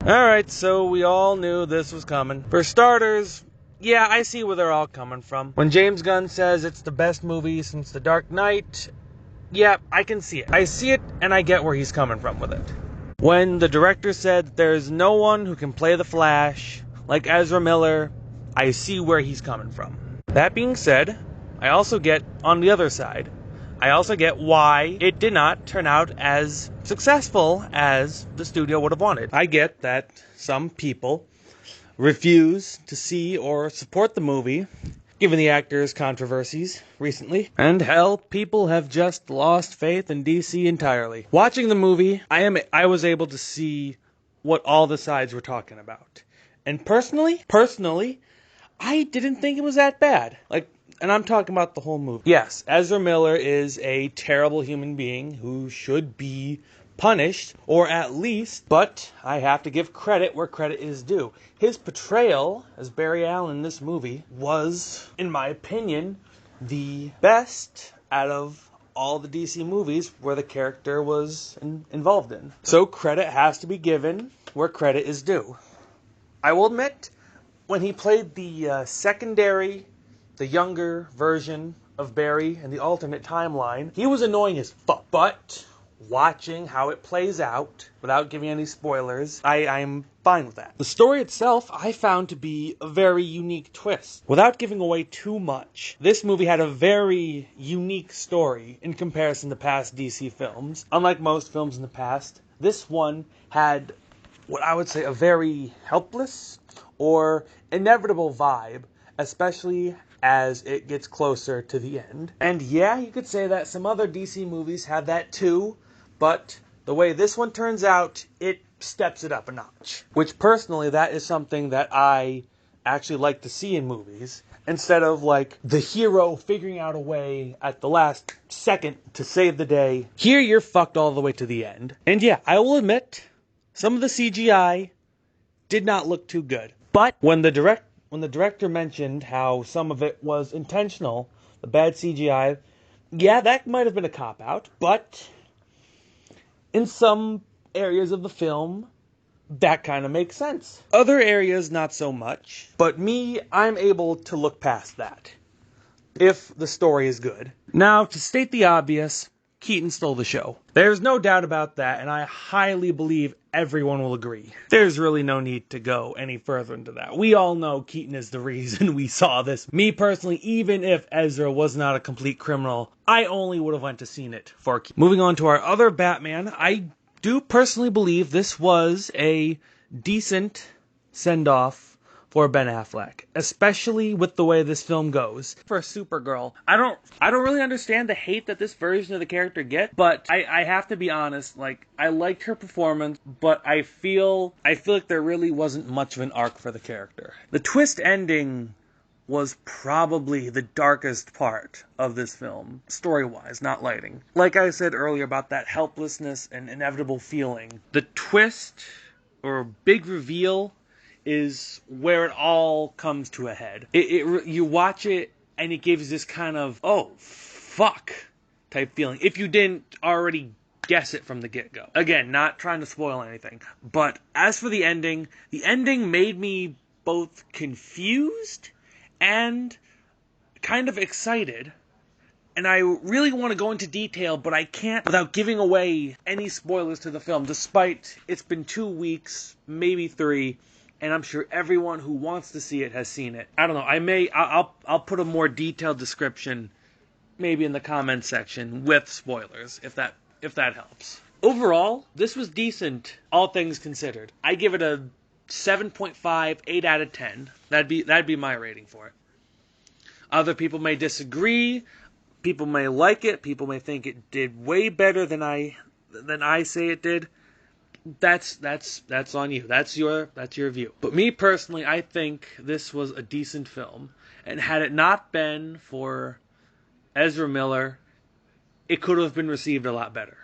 Alright, so we all knew this was coming. For starters, yeah, I see where they're all coming from. When James Gunn says it's the best movie since The Dark Knight, yeah, I can see it. I see it, and I get where he's coming from with it. When the director said there's no one who can play the Flash like Ezra Miller, I see where he's coming from. That being said, I also get, on the other side, I also get why it did not turn out as successful as the studio would have wanted. I get that some people refuse to see or support the movie, given the actor's controversies recently. And hell, people have just lost faith in DC entirely. Watching the movie, I was able to see what all the sides were talking about. And personally, I didn't think it was that bad. And I'm talking about the whole movie. Yes, Ezra Miller is a terrible human being who should be punished, or at least, but I have to give credit where credit is due. His portrayal as Barry Allen in this movie was, in my opinion, the best out of all the DC movies where the character was involved in. So credit has to be given where credit is due. I will admit, when he played the younger version of Barry in the alternate timeline, he was annoying as fuck. But watching how it plays out, without giving any spoilers, I'm fine with that. The story itself, I found to be a very unique twist. Without giving away too much, this movie had a very unique story in comparison to past DC films. Unlike most films in the past, this one had what I would say a very helpless or inevitable vibe, especially as it gets closer to the end. And yeah, you could say that some other DC movies have that too, but the way this one turns out, it steps it up a notch. Which personally, that is something that I actually like to see in movies, instead of like the hero figuring out a way at the last second to save the day. Here you're fucked all the way to the end. And yeah, I will admit, some of the CGI did not look too good. But when the director mentioned how some of it was intentional, the bad CGI, yeah, that might have been a cop-out, but in some areas of the film, that kind of makes sense. Other areas, not so much. But me, I'm able to look past that, if the story is good. Now, to state the obvious, Keaton stole the show. There's no doubt about that, and I highly believe everyone will agree. There's really no need to go any further into that. We all know Keaton is the reason we saw this. Me personally, even if Ezra was not a complete criminal, I only would have went to seen it for Keaton. Moving on to our other Batman, I do personally believe this was a decent send-off for Ben Affleck, especially with the way this film goes. For Supergirl, I don't really understand the hate that this version of the character gets, but I have to be honest, like, I liked her performance, but I feel like there really wasn't much of an arc for the character. The twist ending was probably the darkest part of this film, story-wise, not lighting. Like I said earlier about that helplessness and inevitable feeling, the twist, or big reveal, is where it all comes to a head. You watch it, and it gives this kind of, oh, fuck, type feeling, if you didn't already guess it from the get-go. Again, not trying to spoil anything, but as for the ending made me both confused and kind of excited. And I really want to go into detail, but I can't without giving away any spoilers to the film, despite it's been 2 weeks, maybe 3, and I'm sure everyone who wants to see it has seen it. I don't know, I'll put a more detailed description maybe in the comments section with spoilers, if that helps. Overall, this was decent, all things considered. I give it a 7.5, 8 out of 10. That'd be my rating for it. Other people may disagree. People may like it. People may think it did way better than I say it did. That's on you. That's your view. But me personally, I think this was a decent film, and had it not been for Ezra Miller, it could have been received a lot better.